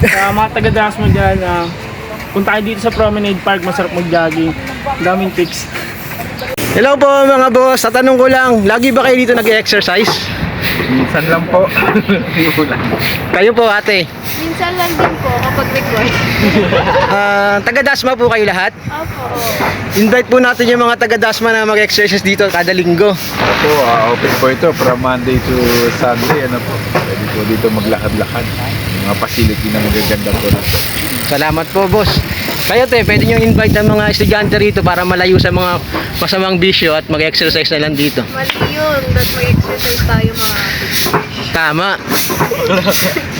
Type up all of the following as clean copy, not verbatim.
Mga taga-das mo dyan, punta kayo dito sa Promenade Park, masarap mag-jogging. Daming pics. Hello po mga boss, tatanong ko lang, lagi ba kayo dito nag-exercise? Minsan lang po. Kayo po ate, Minsan lang din po kapag record. taga-Dasma po kayo lahat? Opo. Invite po natin yung mga taga-Dasma na mag-exercise dito kada linggo. Ako, open po ito from Monday to Sunday. Ano po? Pwede po dito maglakad-lakad. Mga facility na magaganda po na. Salamat po boss. Kayo te, pwede nyo invite ang mga estudyante rito para malayo sa mga masamang bisyo at mag-exercise na lang dito. Mali yun. Dapat mag-exercise tayo mga Tama.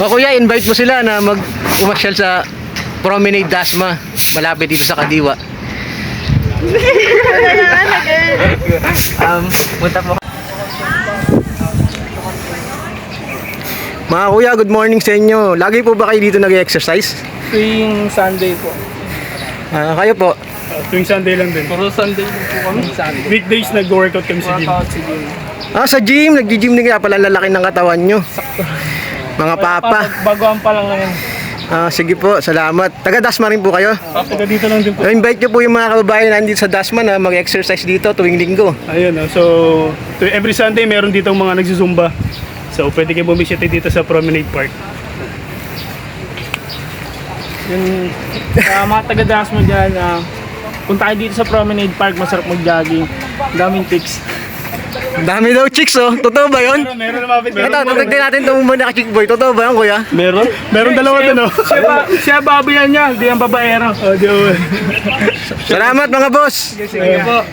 O kuya, invite mo sila na mag-umasyal sa Promenade Dasma, malapit dito sa Kadiwa. Punta po. Mga kuya, good morning sa inyo. Lagi po ba kayo dito nag-exercise? Tuwing Sunday po. Kayo po? Tuwing Sunday lang din. Puro Sunday lang po kami. Weekdays nag-workout kami sa gym. Sa gym, nag-gym din kaya pala lalaki ng katawan nyo. Mga papa. Baguhan pa lang ngayon. Sige po, salamat. Taga Dasma rin po kayo? Taga dito lang din po. Invite nyo po yung mga kababayan na nandito sa Dasma na mag-exercise dito tuwing linggo. Ayun, so every Sunday meron dito mga nagsusumba. So pwede kayo bumisita dito sa Promenade Park. Yung mga taga-das mo dyan, punta kayo dito sa Promenade Park, masarap mag-jogging. Daming pics. Dami daw chicks oh. Totoo ba yun? Meron lumapit. Ito, tutugtin natin itong muna ka chick boy. Totoo ba yun kuya? Meron? Meron dalawa din, no? Siya babayan niya, di ang babaero. Di ba? Salamat mga boss. Sige po.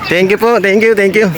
Thank you po. Thank you. Thank you.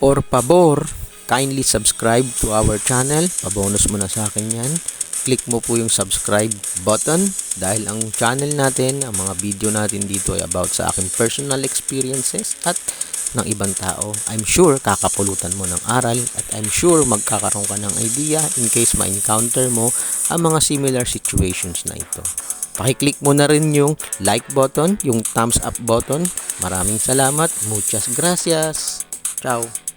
Por favor, kindly subscribe to our channel. Pabonus mo na sa akin yan. Click mo po yung subscribe button dahil ang channel natin, ang mga video natin dito ay about sa aking personal experiences at ng ibang tao. I'm sure kakapulutan mo ng aral at I'm sure magkakaroon ka ng idea in case ma-encounter mo ang mga similar situations na ito. Pakiclick mo na rin yung like button, yung thumbs up button. Maraming salamat. Muchas gracias. Ciao.